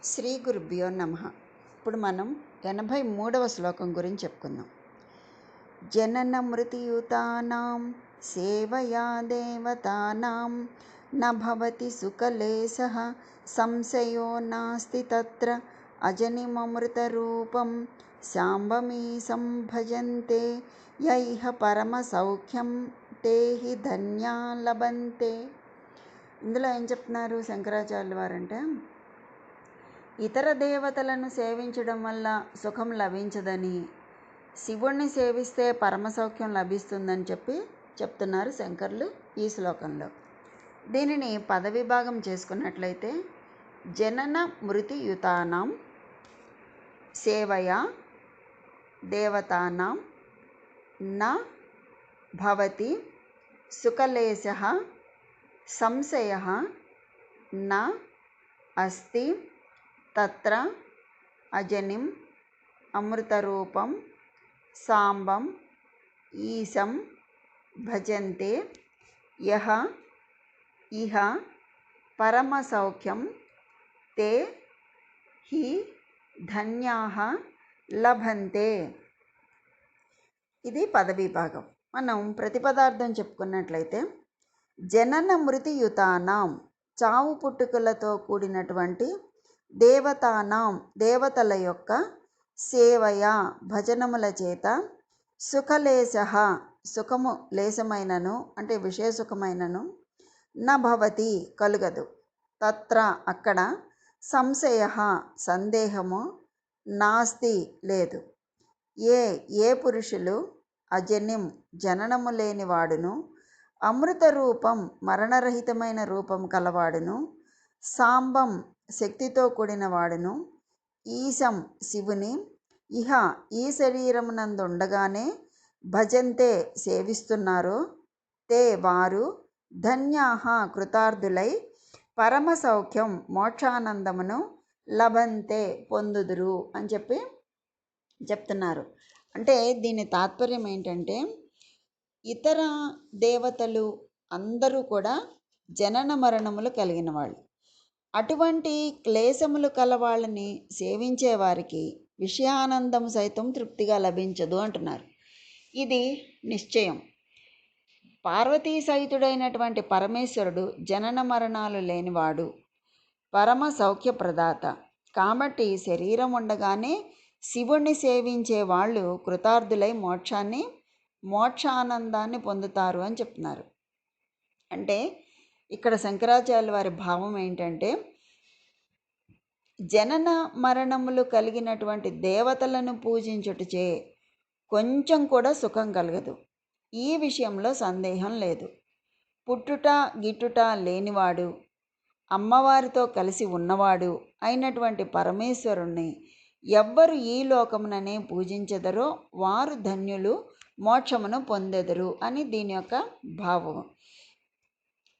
శ్రీ గురుభ్యో నమ. ఇప్పుడు మనం 83వ శ్లోకం గురించి చెప్పుకుందాం. జనన మృతియుతానాం సేవయా దేవతానాం న భవతి సుఖలేశః సంశయో నాస్తి తత్ర అజనిమమృతరూపం శాంబమీశం భజంతే యైహ పరమ సౌఖ్యం తే హి ధన్యా లభంతే. ఇందులో ఏం చెప్తున్నారు శంకరాచార్యుల వారంటే, ఇతర దేవతలను సేవించడం వల్ల సుఖం లభించదని, శివుణ్ణి సేవిస్తే పరమసౌఖ్యం లభిస్తుందని చెప్తున్నారు శంకర్లు ఈ శ్లోకంలో. దీనిని పదవిభాగం చేసుకున్నట్లయితే, జనన మృతియుతానాం సేవయా దేవతానాం న భవతి సుఖలేశః సంశయః న అస్తి తత్ర అజనిం అమృతరూపం సాంబం ఈశం భజంతే యః ఇహ పరమసౌఖ్యం తే హి ధన్యాః లభంతే. ఇది పదవిభాగం. మనం ప్రతిపదార్థం చెప్పుకున్నట్లయితే, జనన మృతియుతానాం చావు పుట్టుకలతో కూడినటువంటి దేవతానాం దేవతల యొక్క సేవయ భజనముల చేత సుఖలేశః సుఖము లేశమైనను అంటే విషయసుఖమైనను న భవతి కలుగదు తత్ర అక్కడ సంశయః సందేహము నాస్తి లేదు ఏ పురుషులు అజనిం జననము లేనివాడును అమృత రూపం మరణరహితమైన రూపం కలవాడును సాంబం శక్తితో కూడిన వాడును ఈశం శివుని ఇహ ఈ శరీరమునందుండగానే భజంతే సేవిస్తున్నారో తే వారు ధన్యాః కృతార్థులై పరమ సౌఖ్యం మోక్షానందమును లభంతే పొందుదురు అని చెప్తున్నారు. అంటే దీని తాత్పర్యం ఏంటంటే, ఇతర దేవతలు అందరూ కూడా జనన మరణములు కలిగిన వాళ్ళు. అటువంటి క్లేశములు కలవాళ్ళని సేవించే వారికి విషయానందం సైతం తృప్తిగా లభించదు అంటున్నారు. ఇది నిశ్చయం. పార్వతీ సహితుడైనటువంటి పరమేశ్వరుడు జనన మరణాలు లేనివాడు, పరమ సౌఖ్యప్రదాత. కాబట్టి శరీరం ఉండగానే శివుణ్ణి సేవించే వాళ్ళు కృతార్థులై మోక్షానందాన్ని పొందుతారు అని చెప్తున్నారు. అంటే ఇక్కడ శంకరాచార్యుల వారి భావం ఏంటంటే, జనన మరణములు కలిగినటువంటి దేవతలను పూజించుటచే కొంచెం కూడా సుఖం కలగదు. ఈ విషయంలో సందేహం లేదు. పుట్టుట గిట్టుట లేనివాడు, అమ్మవారితో కలిసి ఉన్నవాడు అయినటువంటి పరమేశ్వరుణ్ణి ఎవ్వరు ఈ లోకముననే పూజించెదరో వారు ధన్యులు, మోక్షమును పొందెదరు అని దీని యొక్క భావం.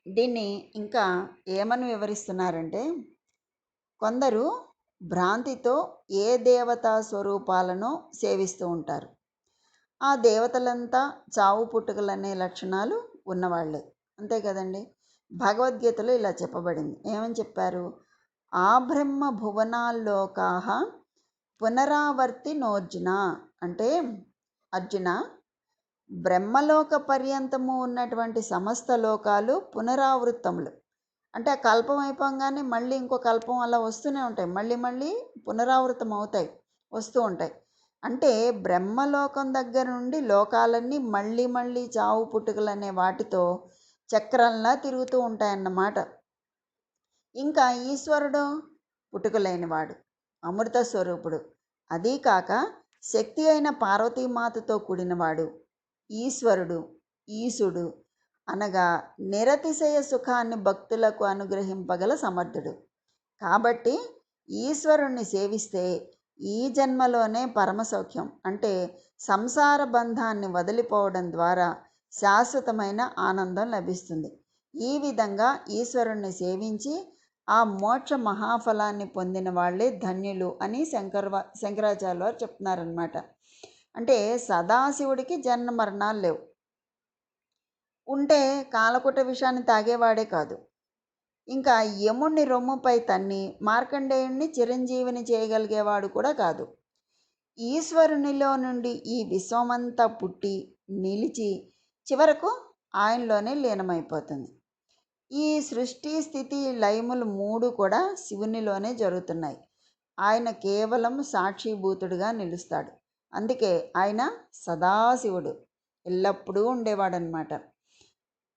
దీన్ని ఇంకా ఏమని వివరిస్తున్నారంటే, కొందరు భ్రాంతితో ఏ దేవతా స్వరూపాలను సేవిస్తూ ఉంటారు. ఆ దేవతలంతా చావు పుట్టుకలనే లక్షణాలు ఉన్నవాళ్లే, అంతే కదండి. భగవద్గీతలో ఇలా చెప్పబడింది. ఏమని చెప్పారు? ఆ బ్రహ్మ భువనాల్లోకాః పునరావర్తినోర్జున. అంటే అర్జున, బ్రహ్మలోక పర్యంతము ఉన్నటువంటి సమస్త లోకాలు పునరావృత్తములు. అంటే ఆ కల్పం అయిపోగానే మళ్ళీ ఇంకో కల్పం అలా వస్తూనే ఉంటాయి, మళ్ళీ మళ్ళీ పునరావృతం అవుతాయి, వస్తూ ఉంటాయి. అంటే బ్రహ్మలోకం దగ్గర నుండి లోకాలన్నీ మళ్ళీ మళ్ళీ చావు పుట్టుకలు అనే వాటితో చక్రంలా తిరుగుతూ ఉంటాయన్నమాట. ఇంకా ఈశ్వరుడు పుట్టుకలేనివాడు, అమృత స్వరూపుడు. అదీ కాక శక్తి అయిన పార్వతీమాతతో కూడినవాడు, ఈశ్వరుడు, ఈశుడు అనగా నిరతిశయ సుఖాన్ని భక్తులకు అనుగ్రహింపగల సమర్థుడు. కాబట్టి ఈశ్వరుణ్ణి సేవిస్తే ఈ జన్మలోనే పరమసౌఖ్యం అంటే సంసార బంధాన్ని వదిలిపోవడం ద్వారా శాశ్వతమైన ఆనందం లభిస్తుంది. ఈ విధంగా ఈశ్వరుణ్ణి సేవించి ఆ మోక్ష మహాఫలాన్ని పొందిన వాళ్ళే ధన్యులు అని శంకరాచార్యుల వారు చెప్తున్నారనమాట. అంటే సదాశివుడికి జన్మ మరణాలు లేవు. ఉంటే కాలకూట విషాన్ని తాగేవాడే కాదు, ఇంకా యముణ్ణి రొమ్ముపై తన్ని మార్కండేయుణ్ణి చిరంజీవిని చేయగలిగేవాడు కూడా కాదు. ఈశ్వరునిలో నుండి ఈ విశ్వమంతా పుట్టి నిలిచి చివరకు ఆయనలోనే లీనమైపోతుంది. ఈ సృష్టి స్థితి లయములు మూడు కూడా శివునిలోనే జరుగుతున్నాయి. ఆయన కేవలం సాక్షిభూతుడుగా నిలుస్తాడు. అందుకే ఆయన సదాశివుడు, ఎల్లప్పుడూ ఉండేవాడనమాట.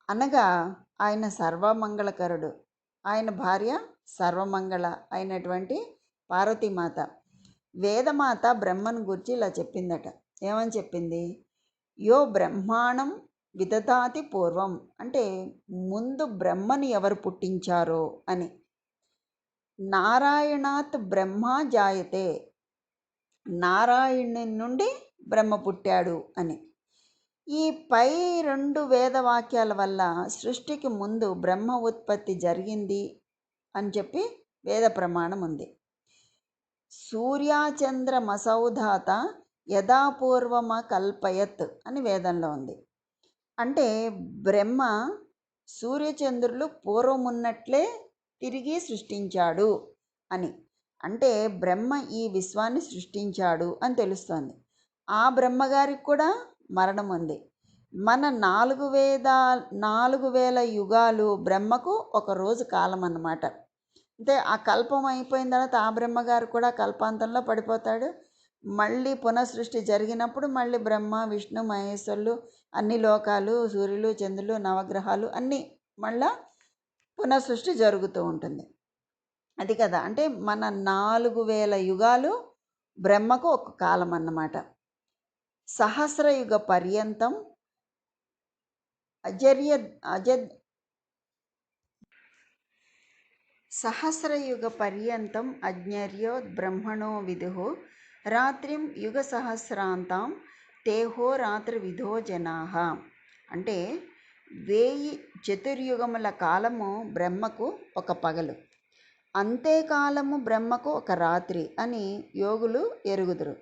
అనగా ఆయన సర్వమంగళకరుడు. ఆయన భార్య సర్వమంగళ అయినటువంటి పార్వతీమాత. వేదమాత బ్రహ్మను గురించి ఇలా చెప్పిందట. ఏమని చెప్పింది? యో బ్రహ్మాణం విదధాతి పూర్వం, అంటే ముందు బ్రహ్మని ఎవరు పుట్టించారో అని. నారాయణాత్ బ్రహ్మ జాయతే, నారాయణుని నుండి బ్రహ్మ పుట్టాడు అని. ఈ పై రెండు వేదవాక్యాల వల్ల సృష్టికి ముందు బ్రహ్మ ఉత్పత్తి జరిగింది అని చెప్పి వేద ప్రమాణం ఉంది. సూర్యచంద్రమసౌధాత యథాపూర్వమ కల్పయత్ అని వేదంలో ఉంది. అంటే బ్రహ్మ సూర్యచంద్రులు పూర్వమున్నట్లే తిరిగి సృష్టించాడు అని. అంటే బ్రహ్మ ఈ విశ్వాన్ని సృష్టించాడు అని తెలుస్తోంది. ఆ బ్రహ్మగారికి కూడా మరణం ఉంది. మన 4,000 యుగాలు బ్రహ్మకు ఒక రోజు కాలం అన్నమాట. అంటే ఆ కల్పం అయిపోయిన తర్వాత ఆ బ్రహ్మగారు కూడా కల్పాంతంలో పడిపోతాడు. మళ్ళీ పునఃసృష్టి జరిగినప్పుడు మళ్ళీ బ్రహ్మ విష్ణు మహేశ్వరులు, అన్ని లోకాలు, సూర్యులు చంద్రులు నవగ్రహాలు అన్నీ మళ్ళా పునఃసృష్టి జరుగుతూ ఉంటుంది. అది కదా, అంటే మన 4,000 యుగాలు బ్రహ్మకు ఒక కాలం అన్నమాట. సహస్రయుగ పర్యంతం అజర్య అజ సహస్రయుగ పర్యంతం అజ్ఞర్యో బ్రహ్మణో విదుః రాత్రిం యుగ సహస్రాంతం తేహో రాత్రి విధో జనాః. అంటే 1000 చతుర్యుగముల కాలము బ్రహ్మకు ఒక పగలు, అంతేకాలము బ్రహ్మకు ఒక రాత్రి అని యోగులు ఎరుగుదురు.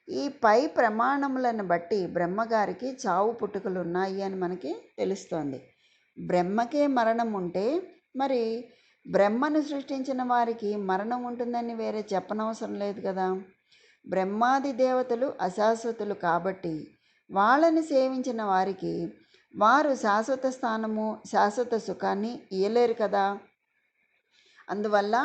ఈ పై ప్రమాణములను బట్టి బ్రహ్మగారికి చావు పుట్టుకలు ఉన్నాయి అని మనకి తెలుస్తోంది. బ్రహ్మకే మరణం ఉంటే మరి బ్రహ్మను సృష్టించిన వారికి మరణం ఉంటుందని వేరే చెప్పనవసరం లేదు కదా. బ్రహ్మాది దేవతలు అశాశ్వతులు కాబట్టి వాళ్ళని సేవించిన వారికి వారు శాశ్వత స్థానము శాశ్వత సుఖాన్ని ఇయ్యలేరు కదా. అందువల్ల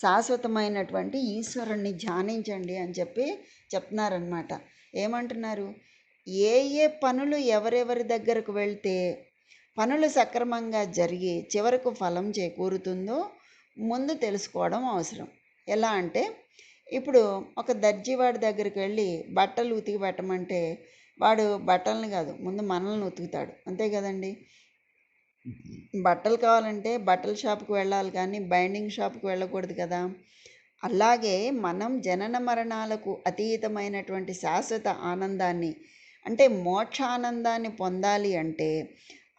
శాశ్వతమైనటువంటి ఈశ్వరుణ్ణి ధ్యానించండి అని చెప్పి చెప్తున్నారనమాట. ఏమంటున్నారు? ఏ ఏ పనులు ఎవరెవరి దగ్గరకు వెళ్తే పనులు సక్రమంగా జరిగి చివరకు ఫలం చేకూరుతుందో ముందు తెలుసుకోవడం అవసరం. ఎలా అంటే ఇప్పుడు ఒక దర్జీవాడి దగ్గరికి వెళ్ళి బట్టలు ఉతికి పెట్టమంటే వాడు బట్టలను కాదు ముందు మనల్ని ఉతుకుతాడు, అంతే కదండి. బట్టలు కావాలంటే బట్టల షాప్కి వెళ్ళాలి కానీ బైండింగ్ షాప్కి వెళ్ళకూడదు కదా. అలాగే మనం జనన మరణాలకు అతీతమైనటువంటి శాశ్వత ఆనందాన్ని అంటే మోక్షానందాన్ని పొందాలి అంటే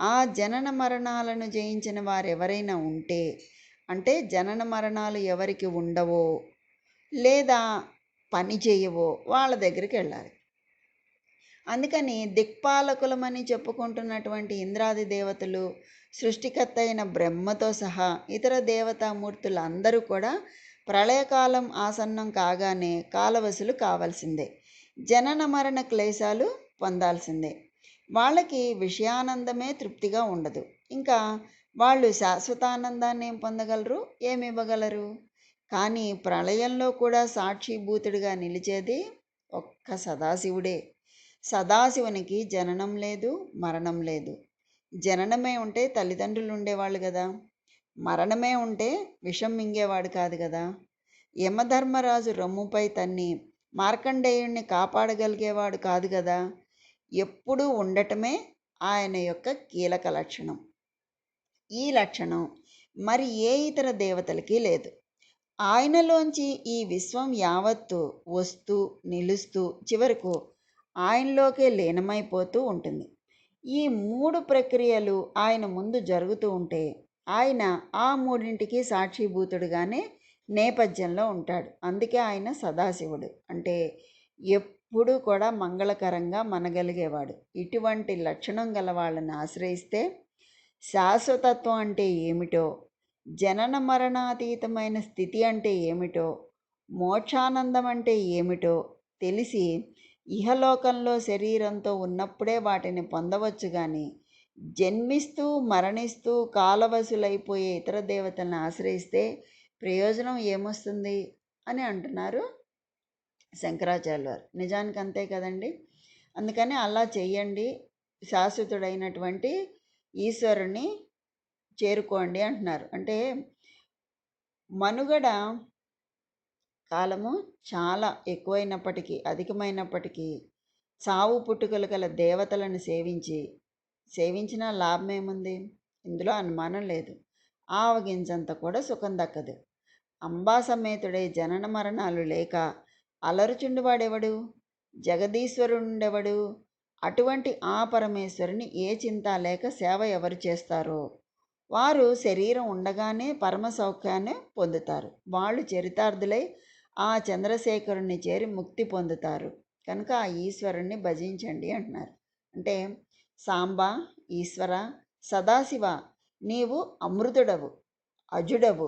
ఆ జనన మరణాలను జయించిన వారు ఎవరైనా ఉంటే, అంటే జనన మరణాలు ఎవరికి ఉండవో లేదా పని చేయవో వాళ్ళ దగ్గరికి వెళ్ళాలి. అందుకని దిక్పాలకులమని చెప్పుకుంటున్నటువంటి ఇంద్రాది దేవతలు, సృష్టికర్త అయిన బ్రహ్మతో సహా ఇతర దేవతామూర్తులు అందరూ కూడా ప్రళయకాలం ఆసన్నం కాగానే కాలవశులు కావాల్సిందే, జనన మరణ క్లేశాలు పొందాల్సిందే. వాళ్ళకి విషయానందమే తృప్తిగా ఉండదు. ఇంకా వాళ్ళు శాశ్వతానందాన్ని ఏం పొందగలరు, ఏమి ఇవ్వగలరు? కానీ ప్రళయంలో కూడా సాక్షిభూతుడిగా నిలిచేది ఒక్క సదాశివుడే. సదాశివునికి జననం లేదు, మరణం లేదు. జననమే ఉంటే తల్లిదండ్రులు ఉండేవాళ్ళు కదా, మరణమే ఉంటే విషం మింగేవాడు కాదు కదా. యమధర్మరాజు రొమ్ముపై తన్ని మార్కండేయుణ్ణి కాపాడగలిగేవాడు కాదు కదా. ఎప్పుడూ ఉండటమే ఆయన యొక్క కీలక లక్షణం. ఈ లక్షణం మరి ఏ ఇతర దేవతలకి లేదు. ఆయనలోంచి ఈ విశ్వం యావత్తు వస్తూ నిలుస్తూ చివరకు ఆయనలోకే లీనమైపోతూ ఉంటుంది. ఈ 3 ప్రక్రియలు ఆయన ముందు జరుగుతూ ఉంటే ఆయన ఆ మూడింటికి సాక్షిభూతుడుగానే నేపథ్యంలో ఉంటాడు. అందుకే ఆయన సదాశివుడు, అంటే ఎప్పుడూ కూడా మంగళకరంగా మనగలిగేవాడు. ఇటువంటి లక్షణం గల వాళ్ళని ఆశ్రయిస్తే శాశ్వతత్వం అంటే ఏమిటో, జనన మరణాతీతమైన స్థితి అంటే ఏమిటో, మోక్షానందం అంటే ఏమిటో తెలిసి ఇహలోకంలో శరీరంతో ఉన్నప్పుడే వాటిని పొందవచ్చు కానీ జన్మిస్తూ మరణిస్తూ కాలవశులైపోయే ఇతర దేవతలను ఆశ్రయిస్తే ప్రయోజనం ఏమొస్తుంది అని అంటున్నారు శంకరాచార్యులు వారు. నిజానికి అంతే కదండి. అందుకని అలా చెయ్యండి, శాశ్వతుడైనటువంటి ఈశ్వరుని చేరుకోండి అంటున్నారు. అంటే మనుగడ కాలము చాలా ఎక్కువైనప్పటికీ, అధికమైనప్పటికీ చావు పుట్టుకలు గల దేవతలను సేవించినా లాభమేముంది? ఇందులో అనుమానం లేదు. ఆవగింజంత కూడా సుఖం దక్కదు. అంబా సమేతుడై జనన మరణాలు లేక అలరుచుండువాడెవడు? జగదీశ్వరుండెవడు? అటువంటి ఆ పరమేశ్వరుని ఏ చింత లేక సేవ ఎవరు చేస్తారో వారు శరీరం ఉండగానే పరమ సౌఖ్యాన్ని పొందుతారు. వాళ్ళు చరితార్థులై ఆ చంద్రశేఖరుణ్ణి చేరి ముక్తి పొందుతారు. కనుక ఆ ఈశ్వరుణ్ణి భజించండి అంటున్నారు. అంటే సాంబ, ఈశ్వర, సదాశివ, నీవు అమృతుడవు, అజుడవు,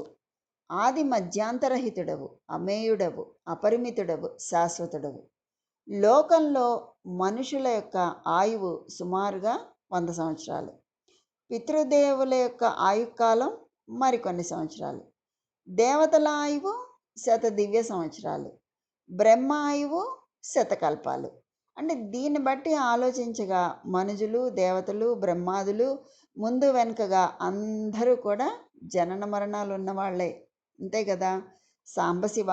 ఆది మధ్యాంతరహితుడవు, అమేయుడవు, అపరిమితుడవు, శాశ్వతుడవు. లోకంలో మనుషుల యొక్క ఆయువు సుమారుగా 100 సంవత్సరాలు. పితృదేవుల యొక్క ఆయుకాలం మరికొన్ని సంవత్సరాలు. దేవతల ఆయువు శతదివ్య సంవత్సరాలు. బ్రహ్మ ఆయువు శతకల్పాలు. అంటే దీన్ని బట్టి ఆలోచించగా మనుజులు, దేవతలు, బ్రహ్మాదులు ముందు వెనుకగా అందరూ కూడా జనన మరణాలు ఉన్నవాళ్లే. అంతే కదా. సాంబశివ,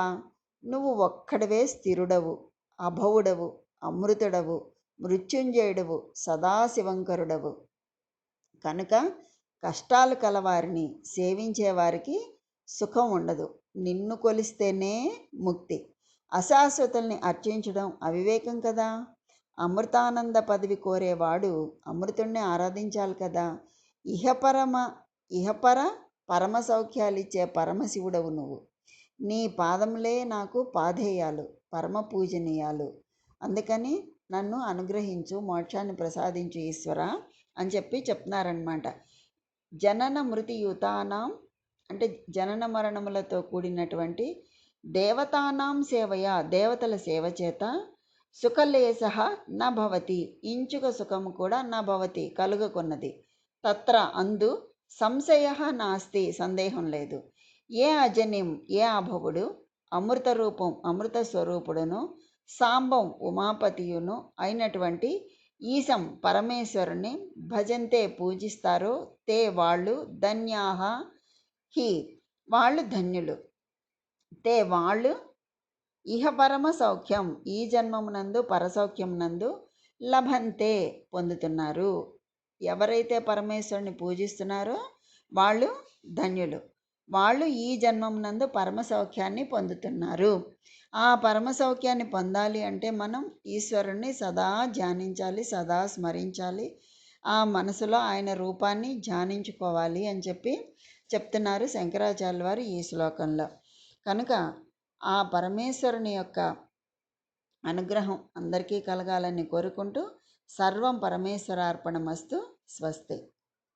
నువ్వు ఒక్కడవే స్థిరుడవు, అభవుడవు, అమృతుడవు, మృత్యుంజయుడవు, సదాశివంకరుడవు. కనుక కష్టాలు కలవారిని సేవించేవారికి సుఖం ఉండదు. నిన్ను కొలిస్తేనే ముక్తి. అశాశ్వతుల్ని అర్చించడం అవివేకం కదా. అమృతానంద పదవి కోరేవాడు అమృతుణ్ణి ఆరాధించాలి కదా. ఇహపర పరమ సౌఖ్యాలిచ్చే పరమశివుడవు నువ్వు. నీ పాదములే నాకు పాధేయాలు, పరమ పూజనీయాలు. అందుకని నన్ను అనుగ్రహించు, మోక్షాన్ని ప్రసాదించు ఈశ్వర అని చెప్తున్నారనమాట. జనన మృతియుతానాం అంటే జనన మరణములతో కూడినటువంటి దేవతానాం సేవయ, దేవతల సేవ చేత సుఖలేశ నభవతి, ఇంచుక సుఖము కూడా నభవతి కలుగకున్నది. తత్ర అందు సంశయ నాస్తి, సందేహం లేదు. ఏ అజనిం ఏ అభవుడు అమృత రూపం అమృత స్వరూపుడును సాంబం ఉమాపతియును అయినటువంటి ఈశం పరమేశ్వరుని భజంతే పూజిస్తారో తే వాళ్ళు ధన్యాహ హి, వాళ్ళు ధన్యులు. తే వాళ్ళు ఇహ పరమ సౌఖ్యం, ఈ జన్మమునందు పరసౌఖ్యమునందు లభంతే పొందుతున్నారు. ఎవరైతే పరమేశ్వరుని పూజిస్తున్నారో వాళ్ళు ధన్యులు. వాళ్ళు ఈ జన్మమునందు పరమ సౌఖ్యాన్ని పొందుతున్నారు. ఆ పరమ సౌఖ్యాన్ని పొందాలి అంటే మనం ఈశ్వరుణ్ణి సదా ధ్యానించాలి, సదా స్మరించాలి. ఆ మనసులో ఆయన రూపాన్ని ధ్యానించుకోవాలి అని చెప్తున్నారు శంకరాచార్యుల వారు ఈ శ్లోకంలో. కనుక ఆ పరమేశ్వరుని యొక్క అనుగ్రహం అందరికీ కలగాలని కోరుకుంటూ సర్వం పరమేశ్వరార్పణమస్తు. స్వస్తి.